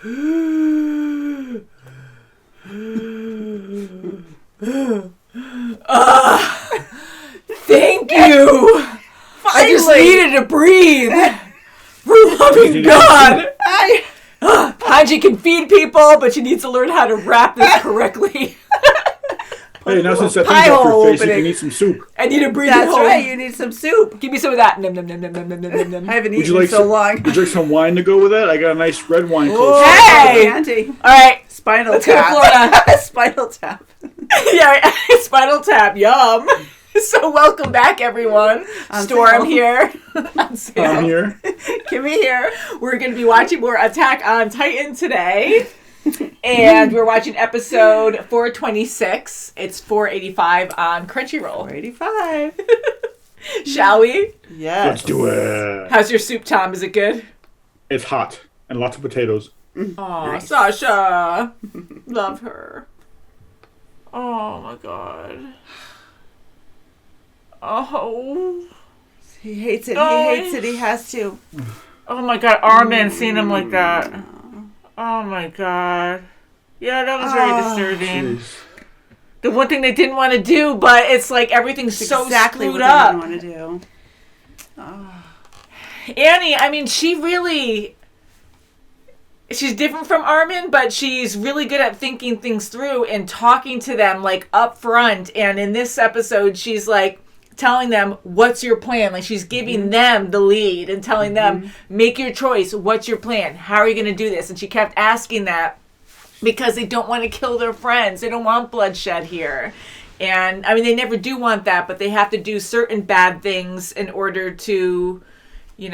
Thank you. Finally. I just needed to breathe. For loving God. Hanji can feed people, but she needs to learn how to wrap this correctly. Hey, now since that thing's off your face, you can eat some soup. I need to breathe. That's right, you need some soup. Give me some of that. Nom, nom, nom, nom, nom, nom, nom, nom. I haven't eaten in so long. Would you like some wine to go with that? I got a nice red wine close. Hey! Auntie. All right. Spinal Let's tap. go to Florida. Spinal tap. Yeah, spinal tap. Yum. So welcome back, everyone. Storm here. I'm here. Kimmy here. We're going to be watching more Attack on Titan today. And we're watching episode 426. It's 485 on Crunchyroll. 485. Shall we? Yes. Let's do it. How's your soup, Tom? Is it good? It's hot. And lots of potatoes. Aw, Nice. Sasha. Love her. Oh, my God. Oh. He hates it. Oh. He hates it. He has to. Oh, my God. Armin seeing him like that. Oh, my God. Yeah, that was very disturbing. Jeez. The one thing they didn't want to do, but it's like everything's so exactly screwed what up. they didn't want to do. Oh. Annie, I mean, she's different from Armin, but she's really good at thinking things through and talking to them like up front. And in this episode, she's like telling them, what's your plan? Like she's giving them the lead and telling them, make your choice. What's your plan? How are you going to do this? And she kept asking that because they don't want to kill their friends. They don't want bloodshed here. And I mean, they never do want that, but they have to do certain bad things in order to,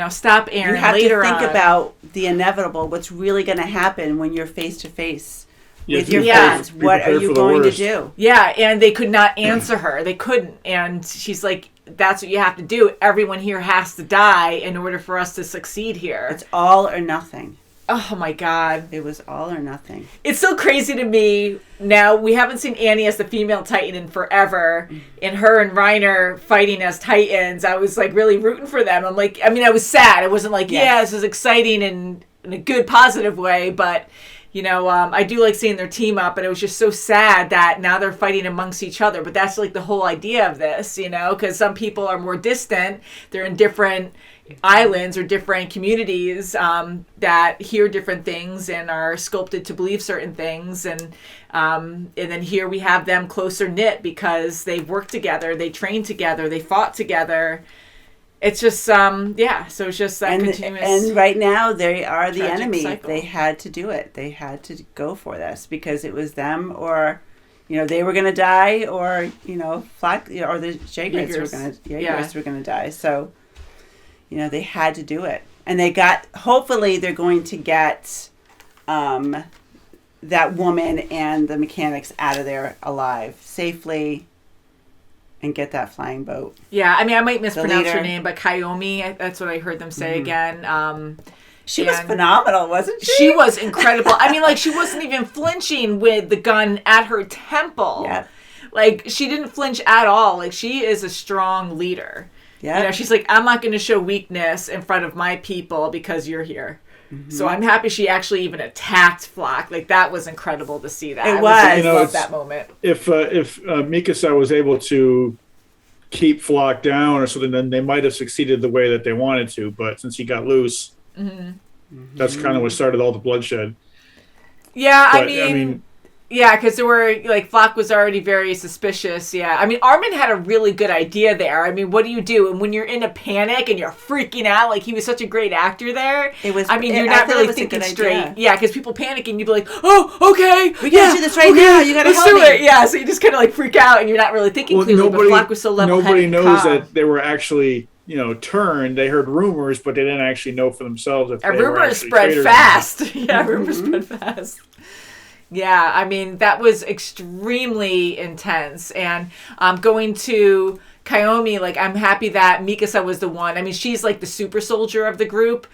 stop Eren. You have later to think on. about the inevitable. What's really going to happen when you're face to face with your Yeah. friends? What are you going to do? Yeah, and they could not answer her. They couldn't. And she's like, that's what you have to do. Everyone here has to die in order for us to succeed here. It's all or nothing. Oh, my God. It was all or nothing. It's so crazy to me. Now, we haven't seen Annie as the female Titan in forever. And her and Reiner fighting as Titans. I was, like, really rooting for them. I'm like, I mean, I was sad. I wasn't like, yeah, this is exciting and in a good, positive way. But, I do like seeing their team up. And it was just so sad that now they're fighting amongst each other. But that's, like, the whole idea of this, because some people are more distant. They're in different islands or different communities that hear different things and are sculpted to believe certain things, and then here we have them closer knit because they've worked together, they trained together, they fought together. It's just so it's just that continuous. And right now they are the enemy. Cycle. They had to do it. They had to go for this because it was them or they were going to die or Flack or the Jaegers were going to die. So they had to do it. And hopefully they're going to get that woman and the mechanics out of there alive, safely, and get that flying boat. Yeah, I mean, I might mispronounce her name, but Kayomi, that's what I heard them say again. She was phenomenal, wasn't she? She was incredible. I mean, like, she wasn't even flinching with the gun at her temple. Yeah. Like, she didn't flinch at all. Like, she is a strong leader. Yeah. She's like, I'm not going to show weakness in front of my people because you're here. So I'm happy she actually even attacked Flock. Like, that was incredible to see that. I love that moment. If Mikasa was able to keep Flock down or something, then they might have succeeded the way that they wanted to. But since he got loose, that's kind of what started all the bloodshed. Yeah, I mean, yeah, because there were, like, Flock was already very suspicious, yeah. I mean, Armin had a really good idea there. I mean, what do you do? And when you're in a panic and you're freaking out, like, he was such a great actor there. You're not really thinking straight. Idea. Yeah, because people panic and you'd be like, oh, okay. We gotta do this right now. You gotta help me. Let's do it. Yeah, so you just kind of, like, freak out and you're not really thinking clearly, but Flock was so level-headed. Nobody knows that they were actually... turned. They heard rumors, but they didn't actually know for themselves if they were actually spread fast. Yeah, rumors spread fast. Yeah, I mean, that was extremely intense. And going to Kayomi, like, I'm happy that Mikasa was the one. I mean, she's like the super soldier of the group.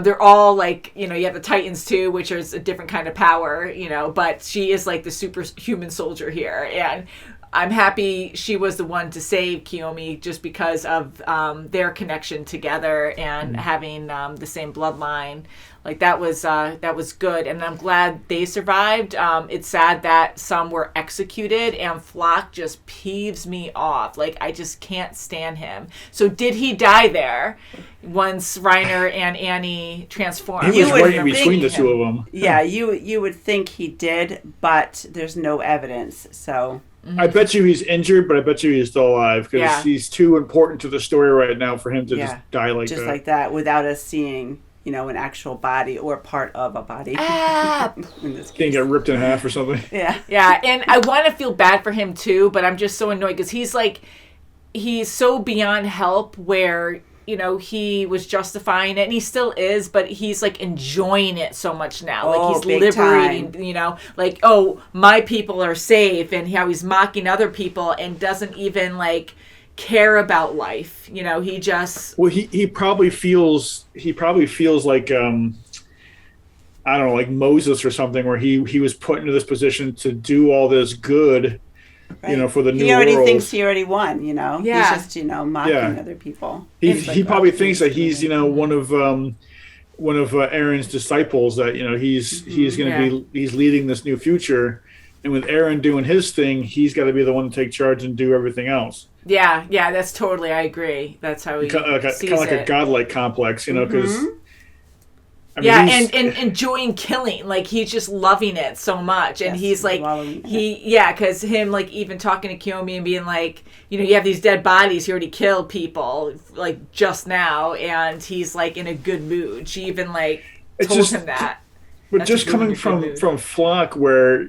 They're all like, you have the Titans too, which is a different kind of power, but she is like the super human soldier here. And I'm happy she was the one to save Kiyomi just because of their connection together and having the same bloodline. Like that was good, and I'm glad they survived. It's sad that some were executed, and Flock just peeves me off. Like I just can't stand him. So did he die there once Reiner and Annie transformed? He was right in between the two of them. Yeah, you would think he did, but there's no evidence. So I bet you he's injured, but I bet you he's still alive because he's too important to the story right now for him to just die like that. Just like that, without us seeing, an actual body or part of a body. In this case. Can't get ripped in half or something. Yeah. Yeah, and I want to feel bad for him too, but I'm just so annoyed because he's so beyond help where, he was justifying it, and he still is, but he's like enjoying it so much now. Like he's liberating, like, oh, my people are safe, and how he's mocking other people and doesn't even like care about life. He just he probably feels like I don't know, like Moses or something, where he was put into this position to do all this good, for the new world. He already thinks he already won. Yeah. He's just mocking other people. He probably thinks that he's one of Eren's disciples, that he's going to be, he's leading this new future, and with Eren doing his thing, he's got to be the one to take charge and do everything else. Yeah, that's totally, I agree. That's how he sees kind of like a godlike complex, because and enjoying killing, like he's just loving it so much, and he's like because him like even talking to Kiyomi and being like, you have these dead bodies, he already killed people like just now, and he's like in a good mood. She even like told him that. But that's just coming from Flock, where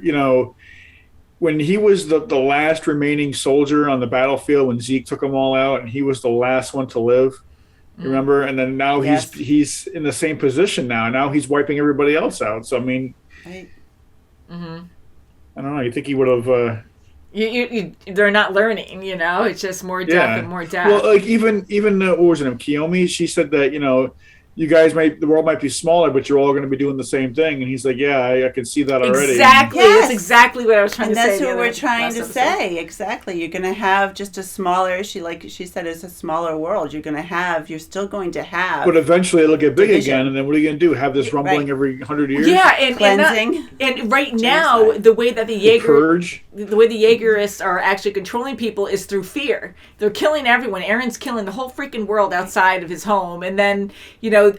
when he was the last remaining soldier on the battlefield, when Zeke took them all out, and he was the last one to live. You remember? And then now he's in the same position now. Now he's wiping everybody else out. So I mean, I don't know. You think he would have? They're not learning. It's just more death and more death. Well, like even what was it? Kiyomi. She said that you guys the world might be smaller, but you're all going to be doing the same thing. And he's like, I can see that already. Exactly. That's exactly what I was trying to say. And that's what we're trying to say. Exactly. You're going to have just a smaller, she said, it's a smaller world. You're still going to have. But eventually it'll get big again. And then what are you going to do? Have this rumbling every 100 years? Yeah. And cleansing. And right now, the way that the way the Jaegerists are actually controlling people is through fear. They're killing everyone. Eren's killing the whole freaking world outside of his home. And then,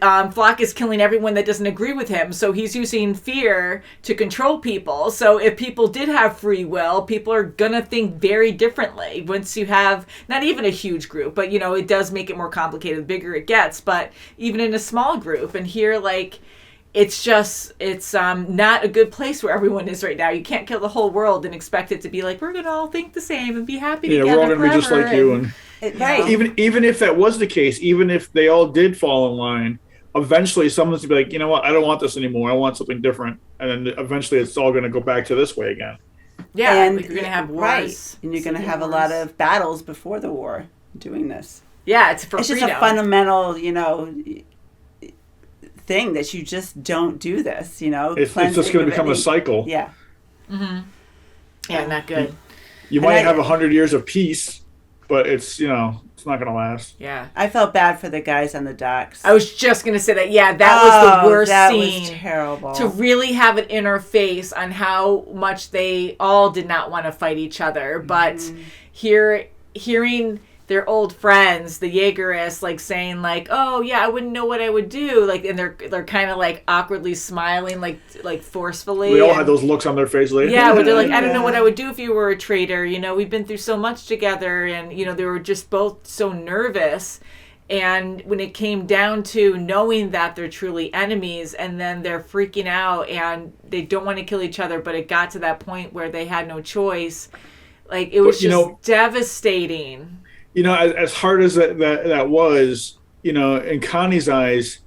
Flock is killing everyone that doesn't agree with him, so he's using fear to control people. So if people did have free will, people are gonna think very differently once you have not even a huge group, but it does make it more complicated the bigger it gets, but even in a small group. And here, like, it's not a good place where everyone is right now. You can't kill the whole world and expect it to be like, we're gonna all think the same and be happy together. Yeah, we're all gonna be just like you. And even if that was the case, even if they all did fall in line, eventually someone's going to be like, you know what, I don't want this anymore. I want something different. And then eventually it's all going to go back to this way again. Yeah, and like you're going to have wars. Right. And you're going to have a lot of battles before the war doing this. Yeah, it's freedom. Just a fundamental, thing that you just don't do this, It's just going to become a cycle. Yeah. Mm-hmm. Yeah, not good. You might have 100 years of peace, but it's, it's not going to last. Yeah. I felt bad for the guys on the docks. I was just going to say that. Yeah, that was the worst scene. That was terrible. To really have it in our face on how much they all did not want to fight each other. But hearing their old friends, the Jaegerists, like saying like, "Oh yeah, I wouldn't know what I would do," like, and they're kind of like awkwardly smiling, like forcefully. They all had those looks on their face later. Yeah, where they're like, "I don't know what I would do if you were a traitor. We've been through so much together," and they were just both so nervous. And when it came down to knowing that they're truly enemies, and then they're freaking out and they don't want to kill each other, but it got to that point where they had no choice. Like, it was just devastating. As hard as that was, in Connie's eyes,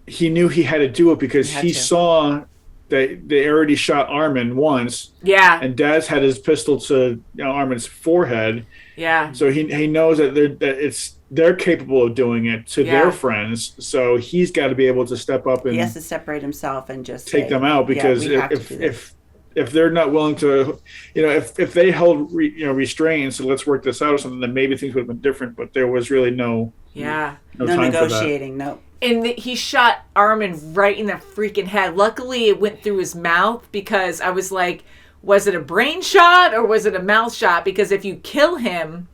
he knew he had to do it because he saw that they already shot Armin once. Yeah. And Daz had his pistol to Armin's forehead. Yeah. So he knows that they're capable of doing it to their friends. So he's got to be able to step up and he has to separate himself and just take them out, because if if they're not willing to, if they held restraint, so let's work this out or something, then maybe things would have been different. But there was really no time negotiating. For that. No. And he shot Armin right in the freaking head. Luckily, it went through his mouth, because I was like, was it a brain shot or was it a mouth shot? Because if you kill him,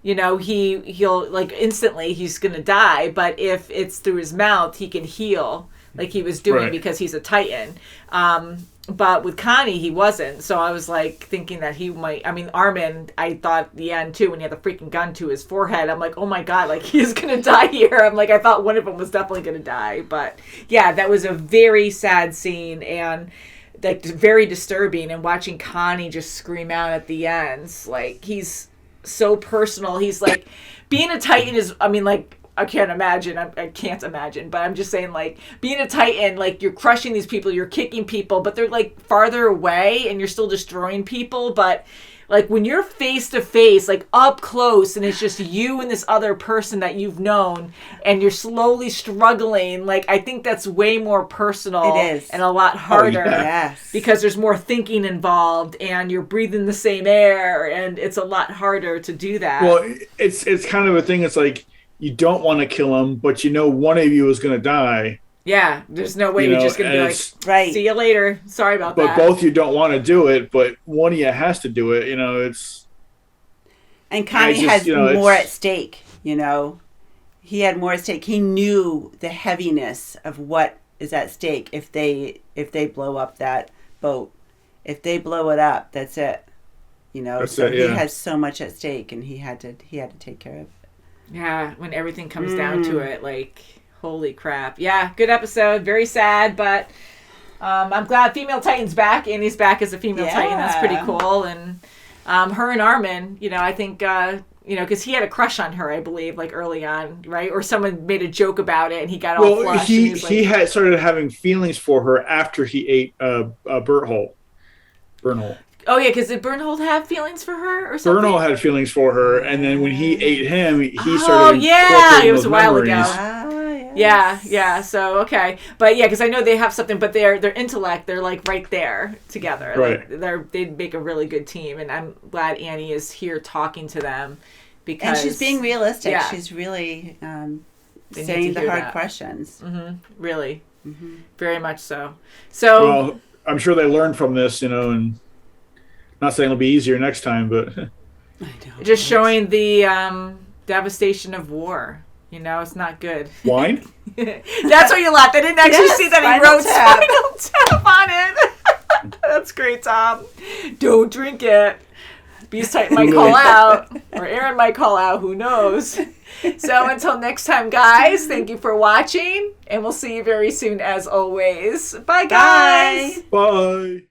he'll like instantly he's gonna die. But if it's through his mouth, he can heal like he was doing because he's a Titan. But with Connie, he wasn't. So I was like thinking that he might. I mean, Armin, I thought at the end too, when he had the freaking gun to his forehead. I'm like, oh my God, like he's gonna die here. I'm like, I thought one of them was definitely gonna die. But yeah, that was a very sad scene and like very disturbing. And watching Connie just scream out at the end, like he's so personal. He's like, being a Titan is. I mean, like. I can't imagine. I can't imagine. But I'm just saying, like, being a Titan, like, you're crushing these people, you're kicking people, but they're, like, farther away, and you're still destroying people. But, like, when you're face-to-face, like, up close, and it's just you and this other person that you've known, and you're slowly struggling, like, I think that's way more personal. It is. And a lot harder. Oh, yeah. Yes. Because there's more thinking involved, and you're breathing the same air, and it's a lot harder to do that. Well, it's kind of a thing, it's like, you don't want to kill him, but one of you is going to die. Yeah, there's no way you're just going to be like, right. See you later. Sorry about that. But both you don't want to do it, but one of you has to do it. It's. And Connie has more at stake. He had more at stake. He knew the heaviness of what is at stake if they blow up that boat. If they blow it up, that's it. He has so much at stake, and he had to take care of it. Yeah, when everything comes down to it, like, holy crap. Yeah, good episode. Very sad, but I'm glad Female Titan's back. Annie's back as a Female Titan. That's pretty cool. And her and Armin, I think, because he had a crush on her, I believe, like, early on, right? Or someone made a joke about it, and he got all flushed. He had started having feelings for her after he ate Burnhole. Oh, yeah, because did Bernhold have feelings for her or something? Bernhold had feelings for her, and then when he ate him, he started. Oh, yeah, it was a while ago. Yes. Yeah, so, okay. But, yeah, because I know they have something, but their intellect, they're, like, right there together. Right. Like, they make a really good team, and I'm glad Annie is here talking to them. Because, and she's being realistic. Yeah. She's really saying the hard questions. Mm-hmm. Really. Mm-hmm. Very much so. Well, I'm sure they learned from this, and... Not saying it'll be easier next time, but... I know. Just showing the devastation of war. It's not good. Wine? That's what you laughed. I didn't actually see that he wrote Spinal Tap on it. That's great, Tom. Don't drink it. Beast Titan might call out. Or Eren might call out. Who knows? So until next time, guys, thank you for watching. And we'll see you very soon, as always. Bye, guys. Bye.